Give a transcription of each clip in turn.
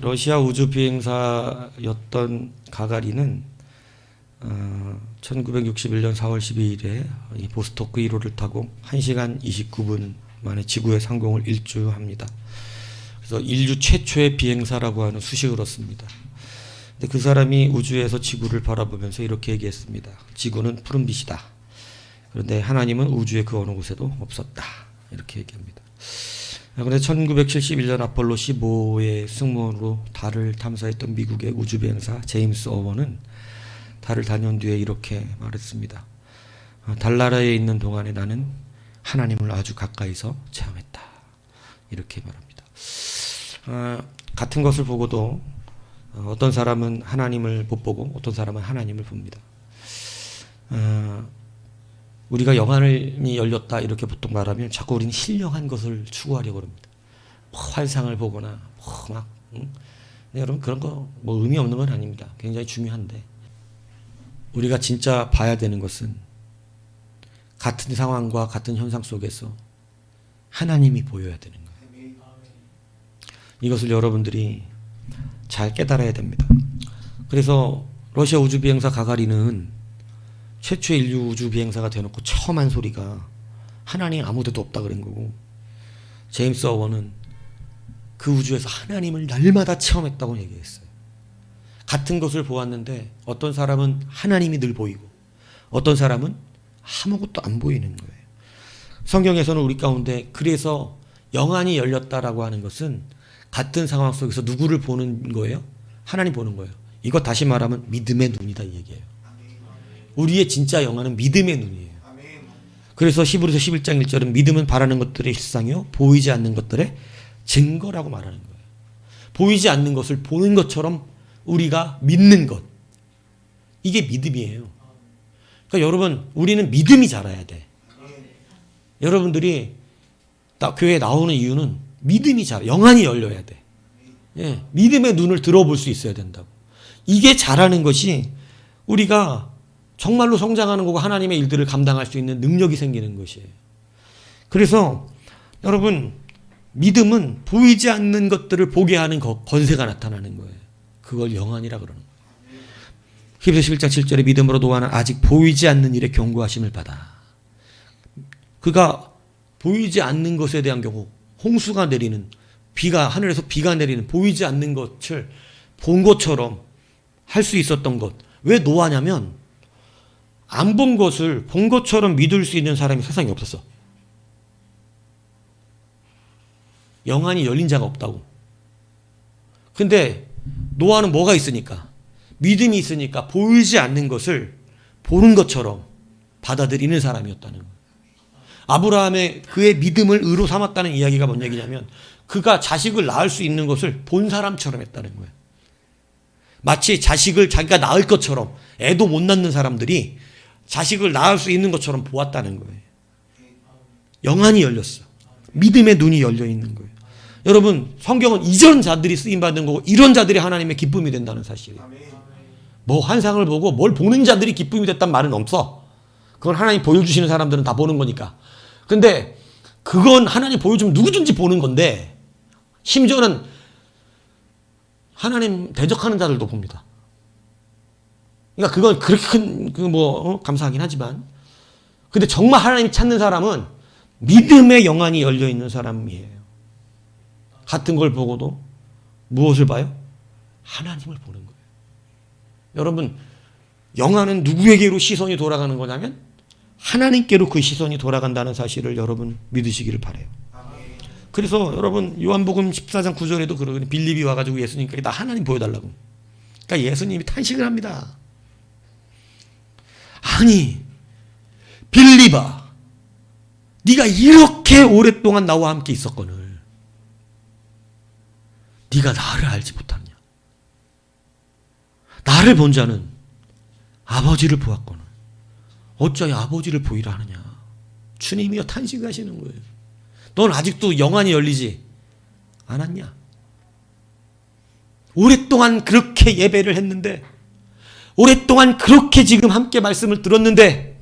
러시아 우주 비행사였던 가가린은 1961년 4월 12일에 이 보스토크 1호를 타고 1시간 29분 만에 지구의 상공을 일주합니다. 그래서 인류 최초의 비행사라고 하는 수식을 얻습니다. 근데 그 사람이 우주에서 지구를 바라보면서 이렇게 얘기했습니다. 지구는 푸른빛이다. 그런데 하나님은 우주의 그 어느 곳에도 없었다. 이렇게 얘기합니다. 그런데 1971년 아폴로 15의 승무원으로 달을 탐사했던 미국의 우주비행사 제임스 어원은 달을 다녀온 뒤에 이렇게 말했습니다. 달나라에 있는 동안에 나는 하나님을 아주 가까이서 체험했다. 이렇게 말합니다. 같은 것을 보고도 어떤 사람은 하나님을 못 보고 어떤 사람은 하나님을 봅니다. 우리가 영안이 열렸다 이렇게 보통 말하면 자꾸 우리는 신령한 것을 추구하려고 합니다. 환상을 보거나 막 여러분 그런 거 뭐 의미 없는 건 아닙니다. 굉장히 중요한데 우리가 진짜 봐야 되는 것은 같은 상황과 같은 현상 속에서 하나님이 보여야 되는 거예요. 이것을 여러분들이 잘 깨달아야 됩니다. 그래서 러시아 우주비행사 가가린은 최초의 인류 우주 비행사가 되어놓고 처음 한 소리가 하나님 아무데도 없다 그런 거고, 제임스 어원은 그 우주에서 하나님을 날마다 체험했다고 얘기했어요. 같은 것을 보았는데 어떤 사람은 하나님이 늘 보이고 어떤 사람은 아무것도 안 보이는 거예요. 성경에서는 우리 가운데 그래서 영안이 열렸다라고 하는 것은 같은 상황 속에서 누구를 보는 거예요? 하나님 보는 거예요. 이거 다시 말하면 믿음의 눈이다 이 얘기예요. 우리의 진짜 영안은 믿음의 눈이에요. 그래서 히브리서 11장 1절은 믿음은 바라는 것들의 실상이요 보이지 않는 것들의 증거라고 말하는 거예요. 보이지 않는 것을 보는 것처럼 우리가 믿는 것, 이게 믿음이에요. 그러니까 여러분 우리는 믿음이 자라야 돼. 여러분들이 교회에 나오는 이유는 믿음이 영안이 열려야 돼. 예, 믿음의 눈을 들어볼 수 있어야 된다고. 이게 자라는 것이 우리가 정말로 성장하는 거고 하나님의 일들을 감당할 수 있는 능력이 생기는 것이에요. 그래서 여러분 믿음은 보이지 않는 것들을 보게 하는 권세가 나타나는 거예요. 그걸 영안이라 그러는 거예요. 히브리서 11장 7절에 믿음으로 노아는 아직 보이지 않는 일에 경고하심을 받아. 그가 보이지 않는 것에 대한 경우, 홍수가 내리는, 하늘에서 비가 내리는 보이지 않는 것을 본 것처럼 할 수 있었던 것. 왜 노아냐면 안 본 것을 본 것처럼 믿을 수 있는 사람이 세상에 없었어. 영안이 열린 자가 없다고. 근데 노아는 뭐가 있으니까? 믿음이 있으니까 보이지 않는 것을 보는 것처럼 받아들이는 사람이었다는 거예요. 아브라함의 그의 믿음을 의로 삼았다는 이야기가 뭔 얘기냐면 그가 자식을 낳을 수 있는 것을 본 사람처럼 했다는 거예요. 마치 자식을 자기가 낳을 것처럼, 애도 못 낳는 사람들이 자식을 낳을 수 있는 것처럼 보았다는 거예요. 영안이 열렸어. 믿음의 눈이 열려 있는 거예요. 여러분 성경은 이런 자들이 쓰임받는 거고 이런 자들이 하나님의 기쁨이 된다는 사실이에요. 뭐 환상을 보고 뭘 보는 자들이 기쁨이 됐단 말은 없어. 그건 하나님 보여주시는 사람들은 다 보는 거니까. 근데 그건 하나님 보여주면 누구든지 보는 건데 심지어는 하나님 대적하는 자들도 봅니다. 그러니까 그건 그렇게 큰 감사하긴 하지만, 근데 정말 하나님 찾는 사람은 믿음의 영안이 열려 있는 사람이에요. 같은 걸 보고도 무엇을 봐요? 하나님을 보는 거예요. 여러분 영안은 누구에게로 시선이 돌아가는 거냐면 하나님께로 그 시선이 돌아간다는 사실을 여러분 믿으시기를 바라요. 그래서 여러분 요한복음 14장 9절에도 그러거든요. 빌립이 와가지고 예수님께 나 하나님 보여달라고. 그러니까 예수님이 탄식을 합니다. 아니 빌립아, 네가 이렇게 오랫동안 나와 함께 있었거늘 네가 나를 알지 못하느냐? 나를 본 자는 아버지를 보았거늘 어찌하여 아버지를 보이라 하느냐? 주님이여 탄식하시는 거예요. 넌 아직도 영안이 열리지 않았냐? 오랫동안 그렇게 예배를 했는데, 오랫동안 그렇게 지금 함께 말씀을 들었는데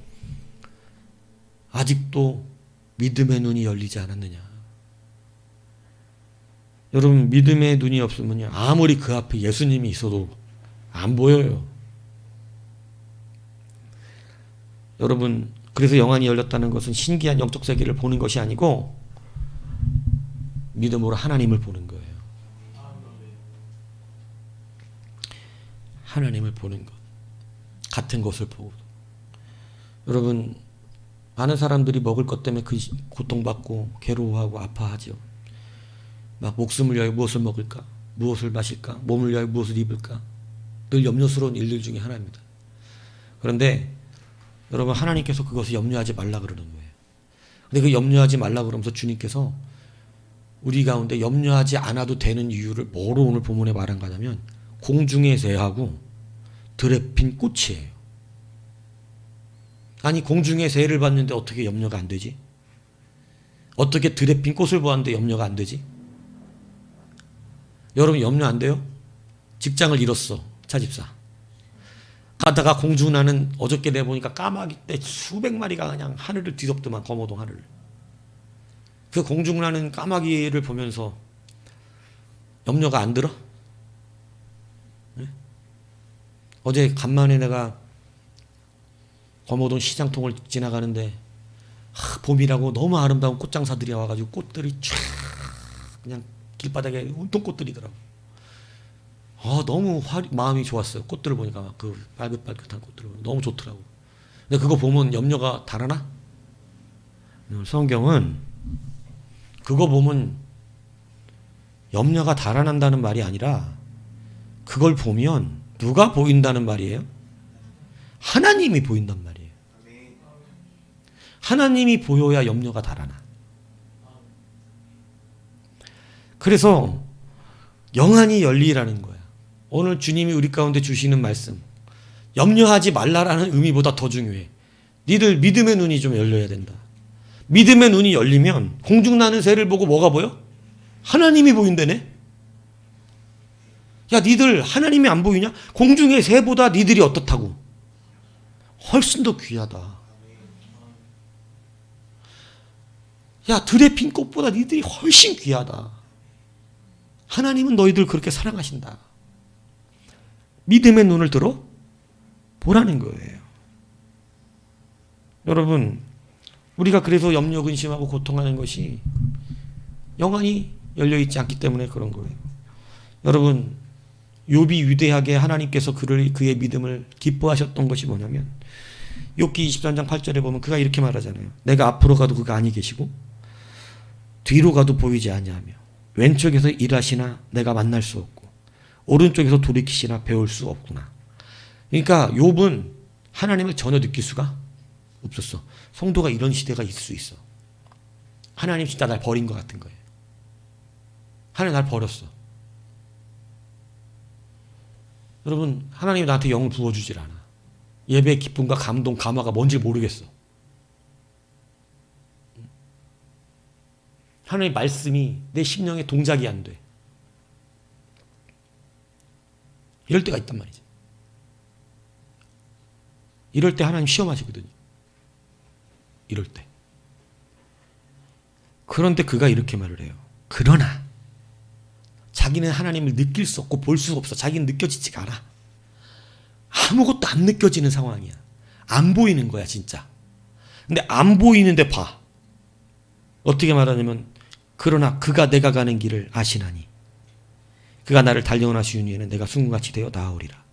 아직도 믿음의 눈이 열리지 않았느냐? 여러분 믿음의 눈이 없으면요 아무리 그 앞에 예수님이 있어도 안 보여요. 여러분 그래서 영안이 열렸다는 것은 신기한 영적 세계를 보는 것이 아니고 믿음으로 하나님을 보는 거예요. 하나님을 보는 것. 같은 것을 보고. 여러분 많은 사람들이 먹을 것 때문에 고통받고 괴로워하고 아파하죠. 막 목숨을 위하여 무엇을 먹을까? 무엇을 마실까? 몸을 위하여 무엇을 입을까? 늘 염려스러운 일들 중에 하나입니다. 그런데 여러분 하나님께서 그것을 염려하지 말라 그러는 거예요. 근데 그 염려하지 말라 그러면서 주님께서 우리 가운데 염려하지 않아도 되는 이유를 뭐로 오늘 본문에 말한 거냐면 공중의 새하고 들에 핀 꽃이에요. 아니 공중의 새를 봤는데 어떻게 염려가 안 되지? 어떻게 들에 핀 꽃을 보았는데 염려가 안 되지? 여러분 염려 안 돼요? 직장을 잃었어 차집사. 가다가 공중나는 어저께 내보니까 까마귀 떼 수백 마리가 그냥 하늘을 뒤덮더만 거모동 하늘을. 그 공중나는 까마귀를 보면서 염려가 안 들어? 네? 어제 간만에 내가 거모동 시장통을 지나가는데 봄이라고 너무 아름다운 꽃장사들이 와가지고 꽃들이 쫙 그냥 길바닥에 운동꽃들이더라고. 너무 마음이 좋았어요. 꽃들을 보니까 막 그 빨긋빨긋한 꽃들을 너무 좋더라고. 근데 그거 보면 염려가 달아나? 성경은 그거 보면 염려가 달아난다는 말이 아니라 그걸 보면 누가 보인다는 말이에요? 하나님이 보인단 말이에요. 하나님이 보여야 염려가 달아나. 그래서 영안이 열리라는 거야. 오늘 주님이 우리 가운데 주시는 말씀 염려하지 말라라는 의미보다 더 중요해. 니들 믿음의 눈이 좀 열려야 된다. 믿음의 눈이 열리면 공중나는 새를 보고 뭐가 보여? 하나님이 보인다네. 야 니들 하나님이 안 보이냐? 공중의 새보다 니들이 어떻다고? 훨씬 더 귀하다. 야 들에 핀 꽃보다 니들이 훨씬 귀하다. 하나님은 너희들 그렇게 사랑하신다. 믿음의 눈을 들어 보라는 거예요. 여러분 우리가 그래서 염려 근심하고 고통하는 것이 영안이 열려있지 않기 때문에 그런 거예요. 여러분 욥이 위대하게 하나님께서 그의 믿음을 기뻐하셨던 것이 뭐냐면 욥기 23장 8절에 보면 그가 이렇게 말하잖아요. 내가 앞으로 가도 그가 아니 계시고 뒤로 가도 보이지 아니하며 왼쪽에서 일하시나 내가 만날 수 없고 오른쪽에서 돌이키시나 배울 수 없구나. 그러니까 욥은 하나님을 전혀 느낄 수가 없었어. 성도가 이런 시대가 있을 수 있어. 하나님 진짜 날 버린 것 같은 거예요. 하나님 날 버렸어. 여러분 하나님이 나한테 영을 부어주질 않아. 예배의 기쁨과 감동, 감화가 뭔지 모르겠어. 하나님의 말씀이 내 심령에 동작이 안 돼. 이럴 때가 있단 말이지. 이럴 때 하나님 시험하시거든요. 이럴 때. 그런데 그가 이렇게 말을 해요. 그러나 자기는 하나님을 느낄 수 없고 볼 수 없어. 자기는 느껴지지가 않아. 아무것도 안 느껴지는 상황이야. 안 보이는 거야 진짜. 근데 안 보이는데 봐. 어떻게 말하냐면 그러나 그가 내가 가는 길을 아시나니 그가 나를 단련하시는 이에는 내가 순금같이 되어 나아오리라.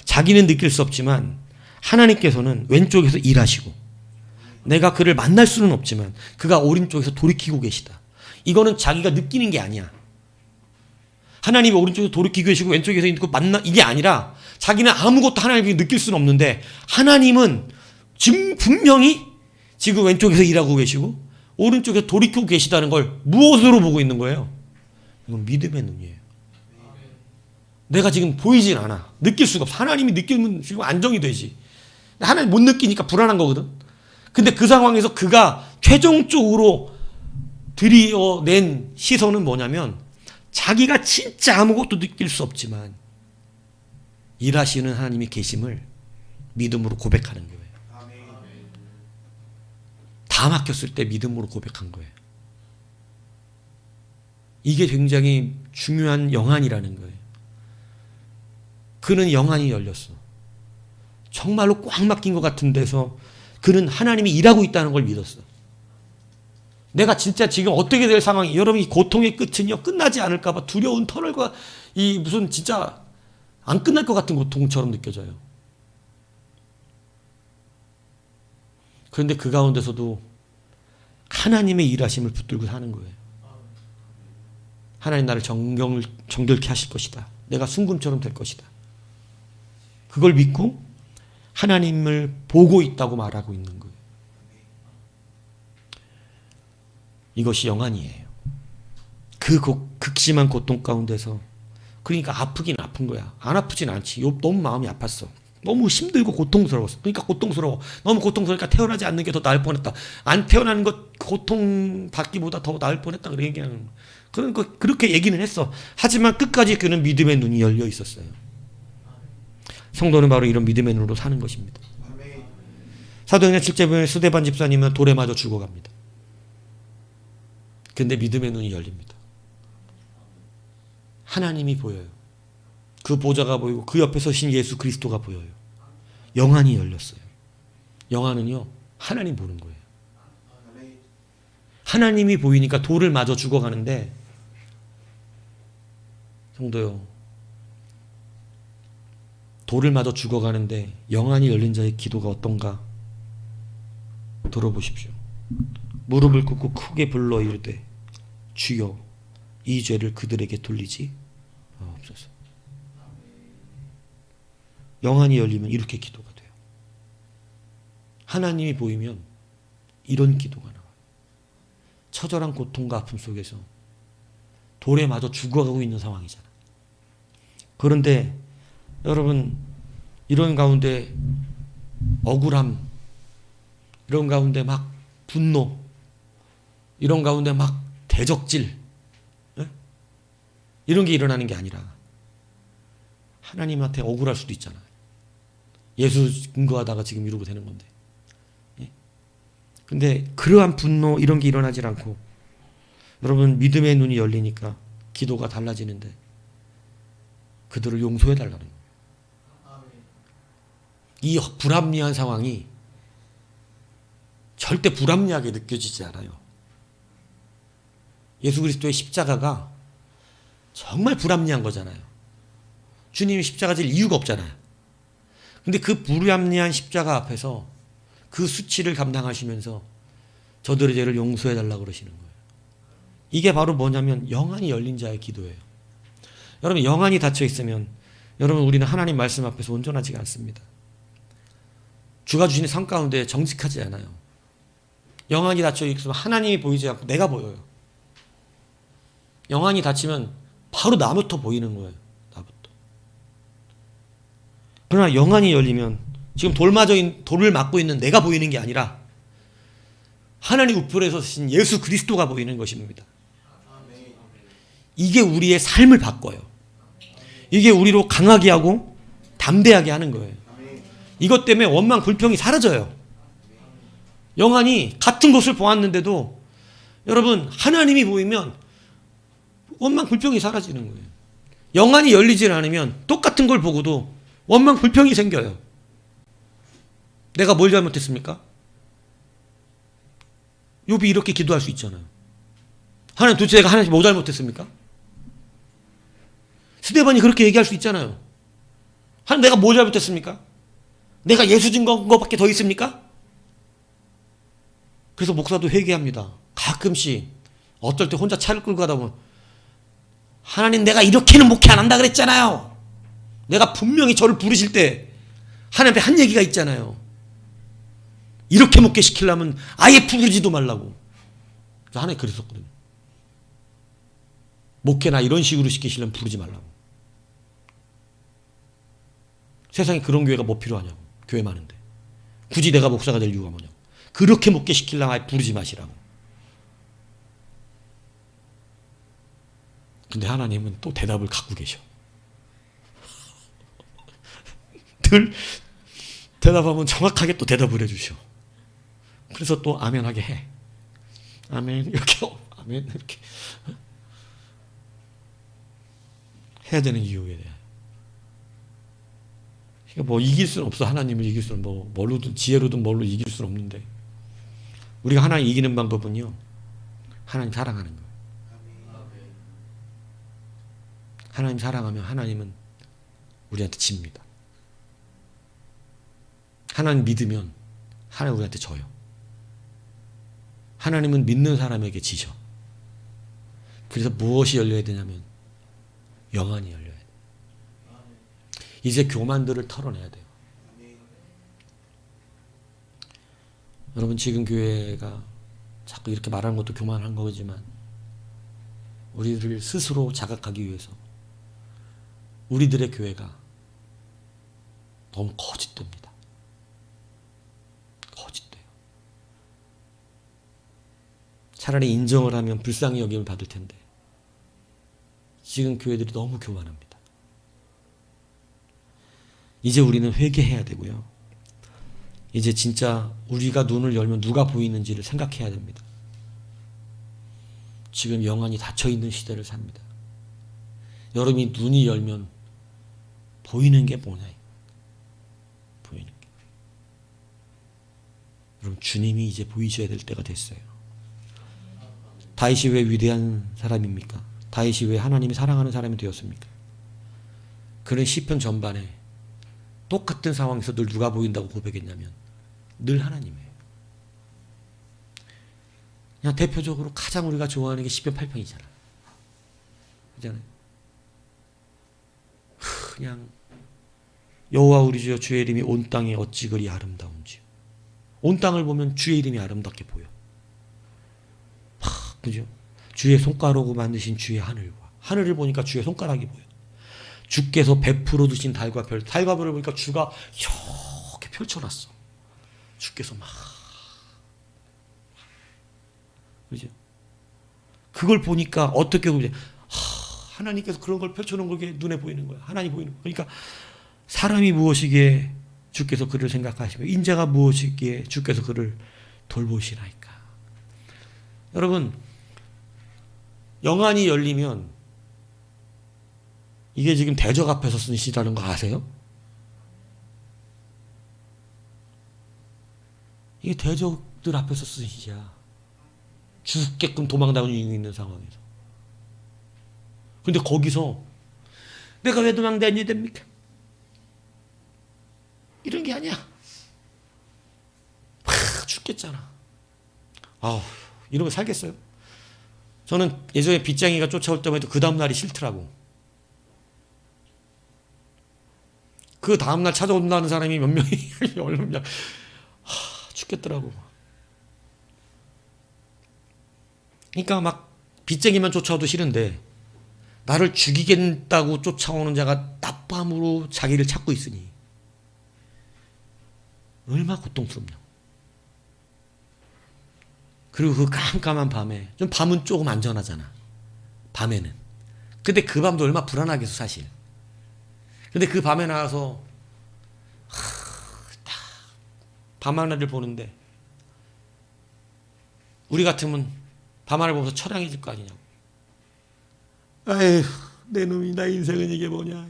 자기는 느낄 수 없지만 하나님께서는 왼쪽에서 일하시고 내가 그를 만날 수는 없지만 그가 오른쪽에서 돌이키고 계시다. 이거는 자기가 느끼는 게 아니야. 하나님이 오른쪽에서 돌이키고 계시고 왼쪽에서 이게 아니라 자기는 아무것도 하나님이 느낄 수는 없는데 하나님은 지금 분명히 지금 왼쪽에서 일하고 계시고 오른쪽에서 돌이키고 계시다는 걸 무엇으로 보고 있는 거예요? 이건 믿음의 눈이에요. 내가 지금 보이진 않아. 느낄 수가 없어. 하나님이 느끼면 지금 안정이 되지. 하나님 못 느끼니까 불안한 거거든. 근데 그 상황에서 그가 최종적으로 들여낸 시선은 뭐냐면 자기가 진짜 아무것도 느낄 수 없지만 일하시는 하나님이 계심을 믿음으로 고백하는 거예요. 다 막혔을 때 믿음으로 고백한 거예요. 이게 굉장히 중요한 영안이라는 거예요. 그는 영안이 열렸어. 정말로 꽉 막힌 것 같은 데서 그는 하나님이 일하고 있다는 걸 믿었어. 내가 진짜 지금 어떻게 될 상황이, 여러분 이 고통의 끝은요 끝나지 않을까 봐 두려운 터널과 이 무슨 진짜 안 끝날 것 같은 고통처럼 느껴져요. 그런데 그 가운데서도 하나님의 일하심을 붙들고 사는 거예요. 하나님 나를 정결케 하실 것이다. 내가 순금처럼 될 것이다. 그걸 믿고 하나님을 보고 있다고 말하고 있는 거예요. 이것이 영안이에요. 그 극심한 고통 가운데서, 그러니까 아프긴 아픈 거야. 안 아프진 않지. 너무 마음이 아팠어. 너무 힘들고 고통스러웠어. 그러니까 고통스러워. 너무 고통스러우니까 태어나지 않는 게 더 나을 뻔했다. 안 태어나는 것 고통받기보다 더 나을 뻔했다. 그렇게 얘기하는 거예요. 그렇게 얘기는 했어. 하지만 끝까지 그는 믿음의 눈이 열려 있었어요. 성도는 바로 이런 믿음의 눈으로 사는 것입니다. 사도행전 7장 보면 스데반 집사님은 돌에 맞아 죽어갑니다. 근데 믿음의 눈이 열립니다. 하나님이 보여요. 그 보좌가 보이고 그 옆에 서신 예수 그리스도가 보여요. 영안이 열렸어요. 영안은요 하나님 보는 거예요. 하나님이 보이니까 돌을 맞아 죽어가는데, 성도요, 돌을 맞아 죽어가는데 영안이 열린 자의 기도가 어떤가 들어보십시오. 무릎을 꿇고 크게 불러 이르되 주여 이 죄를 그들에게 돌리지 없소서. 영안이 열리면 이렇게 기도가 돼요. 하나님이 보이면 이런 기도가 나와요. 처절한 고통과 아픔 속에서 돌에 맞아 죽어가고 있는 상황이잖아. 그런데 여러분, 이런 가운데 억울함, 이런 가운데 막 분노, 이런 가운데 막 대적질, 이런 게 일어나는 게 아니라 하나님한테 억울할 수도 있잖아요. 예수 근거하다가 지금 이러고 되는 건데. 근데 그러한 분노 이런 게 일어나질 않고, 여러분 믿음의 눈이 열리니까 기도가 달라지는데 그들을 용서해 달라는 거예요. 이 불합리한 상황이 절대 불합리하게 느껴지지 않아요. 예수 그리스도의 십자가가 정말 불합리한 거잖아요. 주님이 십자가 질 이유가 없잖아요. 근데 그 불합리한 십자가 앞에서 그 수치를 감당하시면서 저들의 죄를 용서해 달라고 그러시는 거예요. 이게 바로 뭐냐면 영안이 열린 자의 기도예요. 여러분, 영안이 닫혀 있으면 여러분 우리는 하나님 말씀 앞에서 온전하지가 않습니다. 주가 주시는 삶 가운데 정직하지 않아요. 영안이 닫혀 있으면 하나님이 보이지 않고 내가 보여요. 영안이 닫히면 바로 나부터 보이는 거예요. 나부터. 그러나 영안이 열리면 지금 돌을 막고 있는 내가 보이는 게 아니라 하나님 우편에 서신 예수 그리스도가 보이는 것입니다. 이게 우리의 삶을 바꿔요. 이게 우리로 강하게 하고 담대하게 하는 거예요. 이것 때문에 원망 불평이 사라져요. 영안이 같은 것을 보았는데도 여러분 하나님이 보이면 원망 불평이 사라지는 거예요. 영안이 열리질 않으면 똑같은 걸 보고도 원망 불평이 생겨요. 내가 뭘 잘못했습니까? 욥이 이렇게 기도할 수 있잖아요. 하나님 도대체 내가 하나님 뭐 잘못했습니까? 스데반이 그렇게 얘기할 수 있잖아요. 하나님 내가 뭐 잘못했습니까? 내가 예수 진 거밖에 더 있습니까? 그래서 목사도 회개합니다. 가끔씩 어떨 때 혼자 차를 끌고 가다 보면 하나님 내가 이렇게는 목회 안 한다 그랬잖아요. 내가 분명히 저를 부르실 때 하나님 앞에 한 얘기가 있잖아요. 이렇게 목회 시키려면 아예 부르지도 말라고. 하나님 그랬었거든요. 목회나 이런 식으로 시키시려면 부르지 말라고. 세상에 그런 교회가 뭐 필요하냐고. 교회 많은데. 굳이 내가 목사가 될 이유가 뭐냐고. 그렇게 목회 시키려면 아예 부르지 마시라고. 근데 하나님은 또 대답을 갖고 계셔. 늘 대답하면 정확하게 또 대답을 해주셔. 그래서 또 아멘하게 해. 아멘 이렇게 아멘 이렇게. 해야 되는 이유에 대해. 그러니까 뭐 이길 수는 없어. 하나님을 이길 수는 뭘로든 지혜로든 뭘로 이길 수는 없는데 우리가 하나님 이기는 방법은요. 하나님 사랑하는 거예요. 하나님 사랑하면 하나님은 우리한테 집니다. 하나님 믿으면 하나님 우리한테 져요. 하나님은 믿는 사람에게 지죠. 그래서 무엇이 열려야 되냐면 영안이 열려야 돼요. 이제 교만들을 털어내야 돼요. 여러분 지금 교회가 자꾸 이렇게 말하는 것도 교만한 거지만 우리를 스스로 자각하기 위해서 우리들의 교회가 너무 거짓됩니다. 거짓돼요. 차라리 인정을 하면 불쌍히 여김을 받을 텐데 지금 교회들이 너무 교만합니다. 이제 우리는 회개해야 되고요. 이제 진짜 우리가 눈을 열면 누가 보이는지를 생각해야 됩니다. 지금 영안이 닫혀있는 시대를 삽니다. 여러분이 눈이 열면 보이는 게 뭐냐? 보이는 게. 여러분 주님이 이제 보이셔야 될 때가 됐어요. 다윗이 왜 위대한 사람입니까? 다윗이 왜 하나님이 사랑하는 사람이 되었습니까? 그는 시편 전반에 똑같은 상황에서 늘 누가 보인다고 고백했냐면 늘 하나님이에요. 그냥 대표적으로 가장 우리가 좋아하는 게 시편 8편이잖아. 그잖아요. 그냥 여호와 우리 주여 주의 이름이 온 땅에 어찌 그리 아름다운지. 온 땅을 보면 주의 이름이 아름답게 보여. 그죠? 주의 손가락으로 만드신 주의 하늘과 하늘을 보니까 주의 손가락이 보여. 주께서 베풀어 두신 달과 별, 달과 별을 보니까 주가 이렇게 펼쳐놨어. 주께서 막 그죠? 그걸 보니까 어떻게 보면 하나님께서 그런 걸 펼쳐놓은 게 눈에 보이는 거야. 하나님 보이는 거야. 그러니까 사람이 무엇이기에 주께서 그를 생각하시며 인자가 무엇이기에 주께서 그를 돌보시나이까. 여러분 영안이 열리면 이게 지금 대적 앞에서 쓴 시라는 거 아세요? 이게 대적들 앞에서 쓴 시야. 죽게끔 도망다니고 있는 상황에서. 근데 거기서 내가 왜 도망다녀야 됩니까? 이런 게 아니야. 죽겠잖아. 아우, 이러면 살겠어요? 저는 예전에 빗장이가 쫓아올 때만 해도 그 다음날이 싫더라고. 그 다음날 찾아온다는 사람이 몇 명이 얼마냐. 죽겠더라고. 그러니까 막 빗쟁이만 쫓아와도 싫은데 나를 죽이겠다고 쫓아오는 자가 나쁨으로 자기를 찾고 있으니 얼마나 고통스럽냐. 그리고 그 깜깜한 밤에 좀 밤은 조금 안전하잖아. 밤에는. 근데 그 밤도 얼마나 불안하겠어 사실. 근데 그 밤에 나와서 밤하늘을 보는데 우리 같으면 밤하늘 보면서 처량해질 거 아니냐고. 아휴 내 놈이 나 인생은 이게 뭐냐.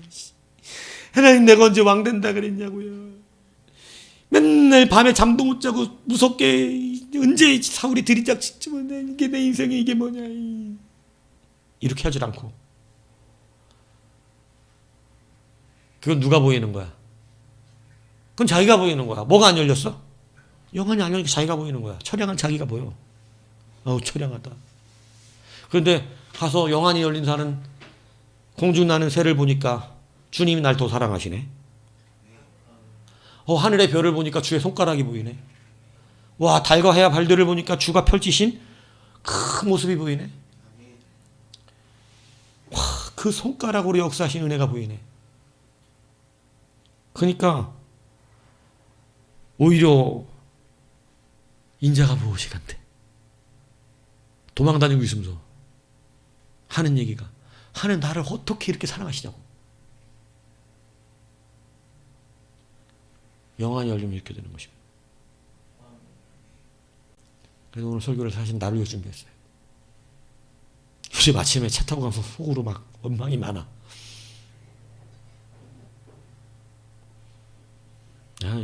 하나님 내가 언제 왕 된다 그랬냐고요. 맨날 밤에 잠도 못 자고 무섭게 언제 사울이 들이닥치면 이게 내 인생이 이게 뭐냐. 이렇게 하질 않고 그건 누가 보이는 거야? 그건 자기가 보이는 거야. 뭐가 안 열렸어? 영안이 안 열리니까 자기가 보이는 거야. 처량한 자기가 보여. 어우 처량하다. 그런데 가서 영안이 열린 사는 공중나는 새를 보니까 주님이 날 더 사랑하시네. 하늘의 별을 보니까 주의 손가락이 보이네. 와 달과 해와 발들을 보니까 주가 펼치신 큰 모습이 보이네. 와 그 손가락으로 역사하신 은혜가 보이네. 그러니까 오히려 인자가 무엇이간데 도망다니고 있으면서 하는 얘기가 하는 나를 어떻게 이렇게 사랑하시냐고. 영안이 열리면 이렇게 되는 것입니다. 그래서 오늘 설교를 사실 나를 위해 준비했어요. 요즘 아침에 차 타고 가서 속으로 막 원망이 많아.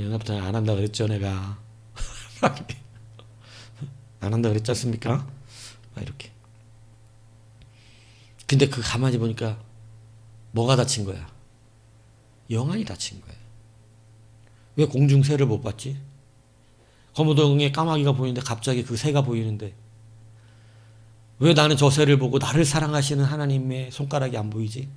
연합단 안 한다 그랬죠 내가. 안 한다 그랬지 않습니까? 이렇게. 근데 그 가만히 보니까 뭐가 다친 거야? 영안이 다친 거야. 왜 공중새를 못 봤지? 거무동에 까마귀가 보이는데 갑자기 그 새가 보이는데 왜 나는 저 새를 보고 나를 사랑하시는 하나님의 손가락이 안 보이지?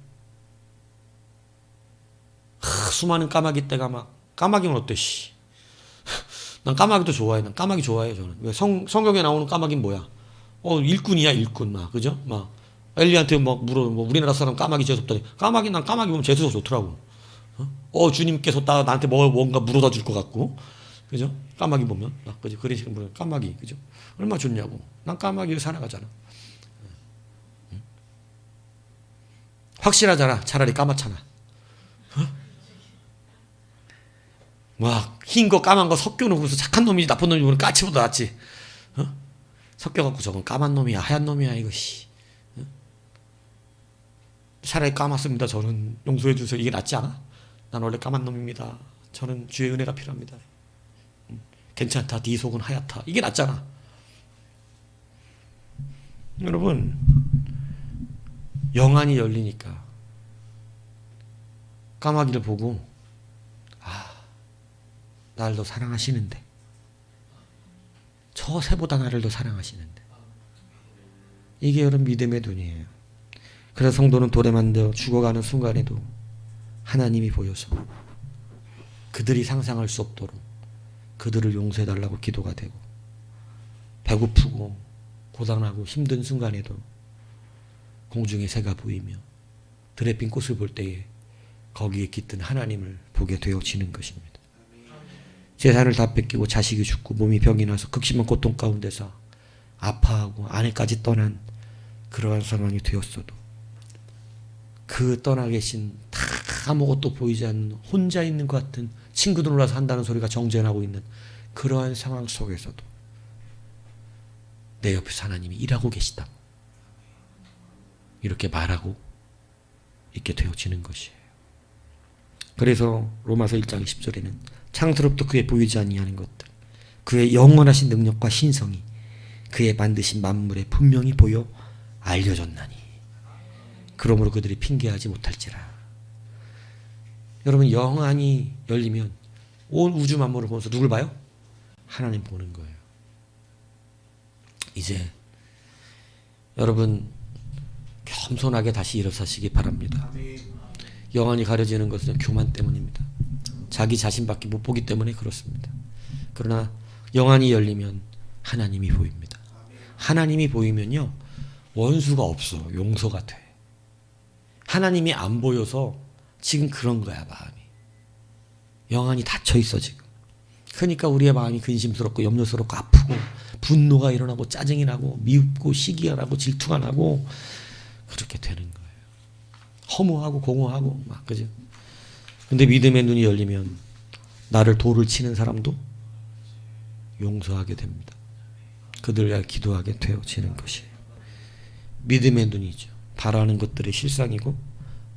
수많은 까마귀 떼가 막 까마귀는 어때? 씨. 난 까마귀도 좋아해. 난 까마귀 좋아해요 저는. 왜 성경에 나오는 까마귀는 뭐야? 일꾼이야 일꾼 막 그죠? 막 엘리한테 막 물어 뭐 우리나라 사람 까마귀 재수 없다니. 난 까마귀 보면 재수가 좋더라고. 주님께서 나한테 뭔가 물어다 줄 것 같고 그죠? 까마귀 보면 막 그죠? 그런 식으로 까마귀 그죠? 얼마나 좋냐고. 난 까마귀를 사랑하잖아. 확실하잖아. 차라리 까맣잖아. 막 흰 거 까만 거 섞여놓고서 착한 놈이지 나쁜 놈이 보면 까치보다 낫지. 섞여갖고 저건 까만 놈이야 하얀 놈이야 이거 씨. 차라리 까맣습니다. 저는 용서해 주세요. 이게 낫지 않아? 난 원래 까만 놈입니다. 저는 주의 은혜가 필요합니다. 괜찮다. 네 속은 하얗다. 이게 낫잖아. 여러분 영안이 열리니까 까마귀를 보고 나를 더 사랑하시는데 저 새보다 나를 더 사랑하시는데 이게 여러분 믿음의 눈이에요. 그래서 성도는 돌에 만져 죽어가는 순간에도 하나님이 보여서 그들이 상상할 수 없도록 그들을 용서해달라고 기도가 되고 배고프고 고단하고 힘든 순간에도 공중에 새가 보이며 들에 핀 꽃을 볼 때에 거기에 깃든 하나님을 보게 되어지는 것입니다. 재산을 다 뺏기고 자식이 죽고 몸이 병이 나서 극심한 고통 가운데서 아파하고 아내까지 떠난 그러한 상황이 되었어도 그 떠나 계신 다 아무것도 보이지 않는 혼자 있는 것 같은 친구들 올라서 한다는 소리가 정죄하고 있는 그러한 상황 속에서도 내 옆에서 하나님이 일하고 계시다 이렇게 말하고 있게 되어지는 것이에요. 그래서 로마서 1장 10절에는 창세로부터 그의 보이지 아니하는 것들 그의 영원하신 능력과 신성이 그의 만드신 만물에 분명히 보여 알려졌나니 그러므로 그들이 핑계하지 못할지라. 여러분 영안이 열리면 온 우주 만물을 보면서 누굴 봐요? 하나님 보는 거예요. 이제 여러분 겸손하게 다시 일어서시기 바랍니다. 영안이 가려지는 것은 교만 때문입니다. 자기 자신밖에 못 보기 때문에 그렇습니다. 그러나 영안이 열리면 하나님이 보입니다. 하나님이 보이면요 원수가 없어. 용서가 돼. 하나님이 안 보여서 지금 그런 거야 마음이. 영안이 닫혀 있어 지금. 그러니까 우리의 마음이 근심스럽고 염려스럽고 아프고 분노가 일어나고 짜증이 나고 미흡고 시기가 나고 질투가 나고 그렇게 되는 거예요. 허무하고 공허하고 막 그죠. 근데 믿음의 눈이 열리면 나를 돌을 치는 사람도 용서하게 됩니다. 그들을 위하여 기도하게 되어지는 것이에요. 믿음의 눈이죠. 바라는 것들의 실상이고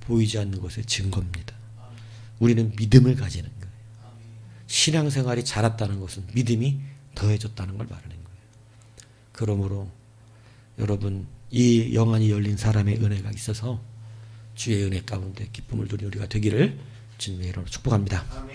보이지 않는 것의 증거입니다. 우리는 믿음을 가지는 거예요. 신앙생활이 자랐다는 것은 믿음이 더해졌다는 걸 말하는 거예요. 그러므로 여러분 이 영안이 열린 사람의 은혜가 있어서 주의 은혜 가운데 기쁨을 누리는 우리가 되기를 주님의 이름으로 축복합니다. 아멘.